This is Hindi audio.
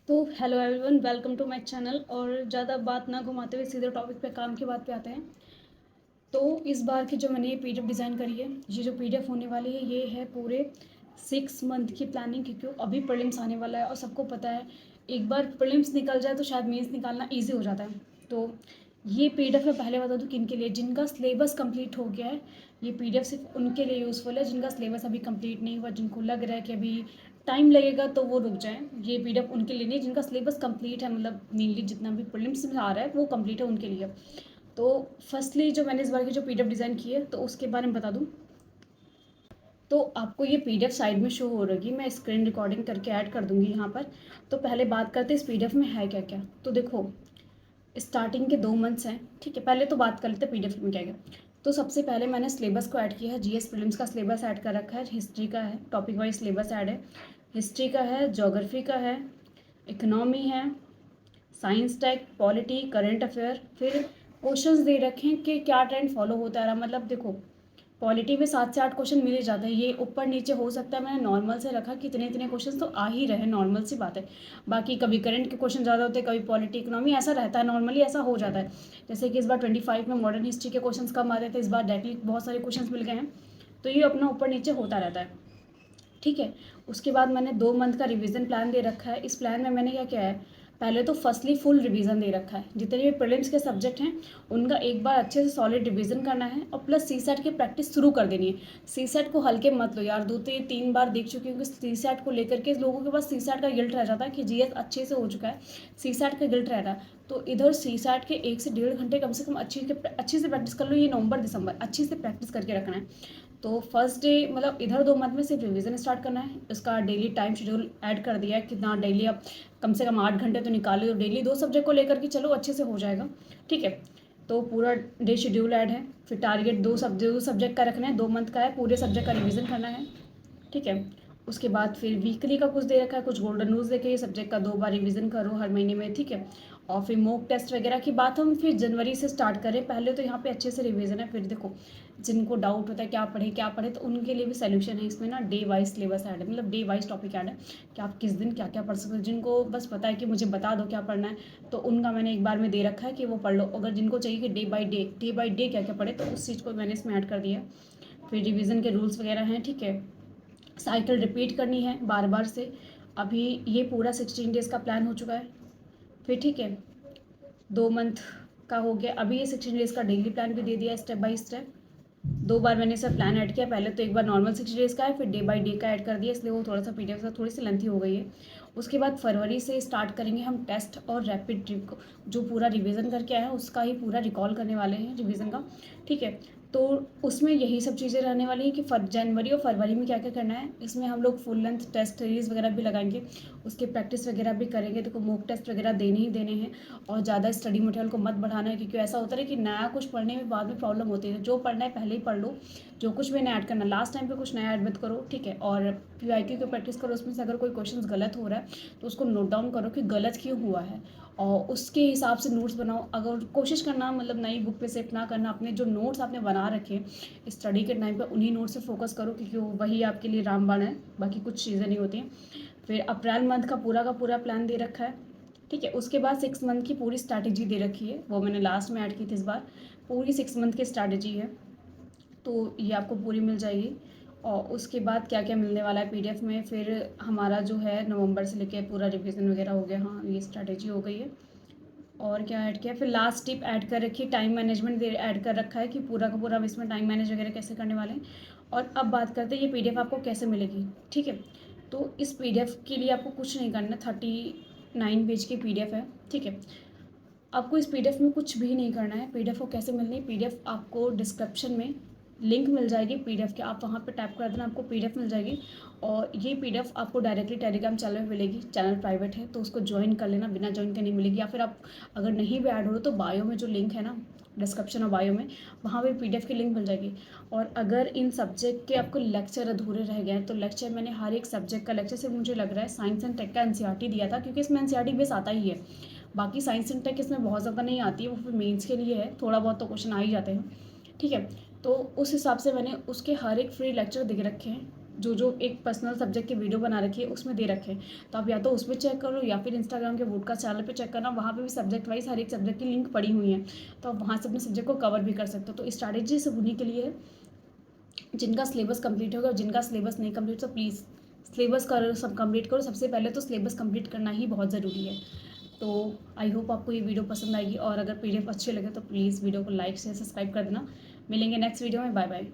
तो hello everyone, welcome to my channel. और ज़्यादा बात ना घुमाते हुए सीधे टॉपिक पे, काम की बात पे आते हैं। तो इस बार की जो मैंने ये पीडीएफ डिज़ाइन करी है, ये जो पीडीएफ होने वाली है, ये है पूरे 6 मंथ की प्लानिंग। क्योंकि अभी प्रीलिम्स आने वाला है और सबको पता है, एक बार प्रीलिम्स निकल जाए तो शायद मेंस निकालना ईजी हो जाता है। तो ये पीडीएफ मैं पहले बता दूँ किन के लिए, जिनका सिलेबस कंप्लीट हो गया है। ये पीडीएफ सिर्फ उनके लिए यूज़फुल है जिनका सिलेबस अभी कंप्लीट नहीं हुआ, जिनको लग रहा है कि अभी टाइम लगेगा तो वो रुक जाएँ। ये पीडीएफ उनके लिए नहीं, जिनका सिलेबस कंप्लीट है, मतलब मेनली जितना भी प्रीलिम्स में आ रहा है वो कंप्लीट है उनके लिए। तो फर्स्टली जो मैंने इस बार की जो पीडीएफ डिज़ाइन की है तो उसके बारे में बता दूँ। तो आपको ये पीडीएफ साइड में शो हो रही, मैं स्क्रीन रिकॉर्डिंग करके ऐड कर दूँगी यहाँ पर। तो पहले बात करते हैं इस पीडीएफ में है क्या क्या। तो देखो, स्टार्टिंग के 2 मंथ्स हैं, ठीक है। पहले तो बात कर लेते हैं पीडीएफ में क्या क्या। तो सबसे पहले मैंने सिलेबस को ऐड किया है, जीएस प्रीलिम्स का सिलेबस ऐड कर रखा है, हिस्ट्री का है, टॉपिक वाइज सिलेबस ऐड है। हिस्ट्री का है, ज्योग्राफी का है, इकोनॉमी है, science tech, polity, current affair. फिर क्वेश्चंस दे रखे हैं कि क्या ट्रेंड फॉलो होता रहा। मतलब देखो, पॉलिटी में 7 से 8 क्वेश्चन मिल ही जाते हैं, ये ऊपर नीचे हो सकता है। मैंने नॉर्मल से रखा कि इतने इतने क्वेश्चन तो आ ही रहे, नॉर्मल सी बात है। बाकी कभी करंट के क्वेश्चन ज़्यादा होते हैं, कभी पॉलिटी इकोनॉमी, ऐसा रहता है, नॉर्मली ऐसा हो जाता है। जैसे कि इस बार 25 में मॉडर्न हिस्ट्री के क्वेश्चन कम आते थे, इस बार डायरेक्टली बहुत सारे क्वेश्चन मिल गए हैं। तो ये अपना ऊपर नीचे होता रहता है, ठीक है। उसके बाद मैंने 2 मंथ का रिवीजन प्लान दे रखा है। इस प्लान में मैंने क्या किया है, पहले तो फर्स्टली फुल रिवीजन दे रखा है। जितने भी प्रीलिम्स के सब्जेक्ट हैं उनका एक बार अच्छे से सॉलिड रिवीजन करना है, और प्लस सीसेट की प्रैक्टिस शुरू कर देनी है। सीसेट को हल्के मत लो यार, 2 3 बार देख चुकी हूँ कि सीसेट को लेकर के लोगों के पास सीसेट का गिल्ट रह जाता है कि जीएस अच्छे से हो चुका है, सीसेट का गिल्ट रह रहा है। तो इधर सीसेट के 1 से 1.5 घंटे कम से कम अच्छी से प्रैक्टिस कर लो। ये नवंबर दिसंबर अच्छी से प्रैक्टिस करके रखना है। तो फर्स्ट डे मतलब इधर 2 मंथ में सिर्फ रिवीजन स्टार्ट करना है। इसका डेली टाइम शेड्यूल ऐड कर दिया है, कितना डेली आप कम से कम 8 घंटे तो निकाले, तो डेली 2 सब्जेक्ट को लेकर के चलो, अच्छे से हो जाएगा, ठीक है। तो पूरा डे शेड्यूल ऐड है। फिर टारगेट 2 सब्जेक्ट का रखना है, 2 मंथ का है, पूरे सब्जेक्ट का रिवीजन करना है, ठीक है। उसके बाद फिर वीकली का कुछ दे रखा है, कुछ गोल्डन रूल्स देखे, ये सब्जेक्ट का 2 बार रिवीजन करो हर महीने में, ठीक है। और फिर मॉक टेस्ट वगैरह की बात हम फिर जनवरी से स्टार्ट करें। पहले तो यहाँ पे अच्छे से रिवीजन है, फिर देखो जिनको डाउट होता है क्या पढ़े तो उनके लिए भी सोल्यूशन है इसमें ना। डे वाइज सिलेबस ऐड है, मतलब डे वाइज टॉपिक ऐड है कि आप किस दिन क्या क्या पढ़ सकते हो। जिनको बस पता है कि मुझे बता दो क्या पढ़ना है, तो उनका मैंने एक बार में दे रखा है कि वो पढ़ लो। अगर जिनको चाहिए कि डे बाई डे क्या क्या पढ़े, तो उस चीज़ को मैंने इसमें ऐड कर दिया। फिर रिविज़न के रूल्स वगैरह हैं, ठीक है। साइकिल रिपीट करनी है बार बार से। अभी ये पूरा 16 डेज़ का प्लान हो चुका है, फिर ठीक है। 2 मंथ का हो गया, अभी ये 16 डेज़ का डेली प्लान भी दे दिया स्टेप बाय स्टेप। 2 बार मैंने सब प्लान ऐड किया, पहले तो एक बार नॉर्मल 60 डेज़ का है, फिर डे बाय डे का ऐड कर दिया, इसलिए वो थोड़ा सा पीडीएफ का थोड़ी सी लेंथी हो गई है। उसके बाद फरवरी से स्टार्ट करेंगे हम टेस्ट और रैपिड जो पूरा रिवीजन करके आए हैं उसका ही पूरा रिकॉल करने वाले हैं रिवीजन का, ठीक है। तो उसमें यही सब चीज़ें रहने वाली हैं कि जनवरी और फरवरी में क्या क्या करना है। इसमें हम लोग फुल लेंथ टेस्ट सीरीज़ वगैरह भी लगाएंगे, उसके प्रैक्टिस वगैरह भी करेंगे। देखो मॉक टेस्ट वगैरह देने ही देने हैं, और ज़्यादा स्टडी मटेरियल को मत बढ़ाना है, क्योंकि ऐसा होता है कि नया कुछ पढ़ने में बाद में प्रॉब्लम होती है। जो पढ़ना है पहले ही पढ़ लो, जो कुछ भी नया ऐड करना, लास्ट टाइम पे कुछ नया ऐड मत करो, ठीक है। और पीवाईक्यू की प्रैक्टिस करो, उसमें से अगर कोई क्वेश्चन गलत हो रहा है तो उसको नोट डाउन करो कि गलत क्यों हुआ है, और उसके हिसाब से नोट्स बनाओ। अगर कोशिश करना मतलब नई बुक पे सेव ना करना, अपने जो नोट्स आपने बना रखे हैं स्टडी के टाइम पे उन्हीं नोट्स से फोकस करो, क्योंकि वही आपके लिए रामबाण है, बाकी कुछ चीज़ें नहीं होती हैं। फिर अप्रैल मंथ का पूरा प्लान दे रखा है, ठीक है। उसके बाद 6 मंथ की पूरी स्ट्रैटेजी दे रखी है, वो मैंने लास्ट में ऐड की थी इस बार। पूरी 6 मंथ की स्ट्रैटेजी है, तो ये आपको पूरी मिल जाएगी। और उसके बाद क्या क्या मिलने वाला है पीडीएफ में, फिर हमारा जो है नवंबर से लेके पूरा रिवीजन वगैरह हो गया, हाँ ये स्ट्रैटेजी हो गई है। और क्या ऐड किया, फिर लास्ट टिप ऐड कर रखी है, टाइम मैनेजमेंट ऐड कर रखा है कि पूरा का पूरा हम इसमें टाइम मैनेज वगैरह कैसे करने वाले हैं। और अब बात करते हैं ये पीडीएफ आपको कैसे मिलेगी, ठीक है। तो इस पीडीएफ के लिए आपको कुछ नहीं करना, 39 पेज की पीडीएफ है, ठीक है। आपको इस पीडीएफ में कुछ भी नहीं करना है। पीडीएफ को कैसे मिलनी है, पीडीएफ आपको डिस्क्रिप्शन में लिंक मिल जाएगी पीडीएफ के, आप वहाँ पे टैप कर देना, आपको पीडीएफ मिल जाएगी। और ये पीडीएफ आपको डायरेक्टली टेलीग्राम चैनल में मिलेगी, चैनल प्राइवेट है तो उसको ज्वाइन कर लेना, बिना ज्वाइन के नहीं मिलेगी। या फिर आप अगर नहीं भी ऐड हो रहे तो बायो में जो लिंक है ना, डिस्क्रिप्शन और बायो में, वहाँ पे पीडीएफ की लिंक मिल जाएगी। और अगर इन सब्जेक्ट के आपको लेक्चर अधूरे रह गए हैं तो लेक्चर मैंने हर एक सब्जेक्ट का लेक्चर, से मुझे लग रहा है साइंस एंड टेक का एनसीईआरटी दिया था, क्योंकि इसमें एनसीईआरटी बेस आता ही है। बाकी साइंस एंड टेक इसमें बहुत ज़्यादा नहीं आती है, वो फिर मेंस के लिए है, थोड़ा बहुत तो क्वेश्चन आ ही जाते हैं, ठीक है। तो उस हिसाब से मैंने उसके हर एक फ्री लेक्चर दे रखे हैं, जो जो एक पर्सनल सब्जेक्ट की वीडियो बना रखी है उसमें दे रखे हैं, तो आप या तो उसमें चेक करो या फिर इंस्टाग्राम के वोडकास्ट चैनल पे चेक करना, वहाँ पे भी सब्जेक्ट वाइज हर एक सब्जेक्ट की लिंक पड़ी हुई है, तो आप वहाँ से अपने सब्जेक्ट को कवर भी कर सकते हो। तो स्ट्रैटेजी सब उन्हीं के लिए है जिनका सिलेबस कंप्लीट होगा, और जिनका सिलेबस नहीं कंप्लीट तो प्लीज़ सिलेबस करो, सब कंप्लीट करो। सबसे पहले तो सिलेबस कंप्लीट करना ही बहुत ज़रूरी है। तो आई होप आपको ये वीडियो पसंद आएगी, और अगर पीडीएफ अच्छे लगे तो प्लीज़ वीडियो को लाइक शेयर सब्सक्राइब कर देना। मिलेंगे नेक्स्ट वीडियो में। Bye bye.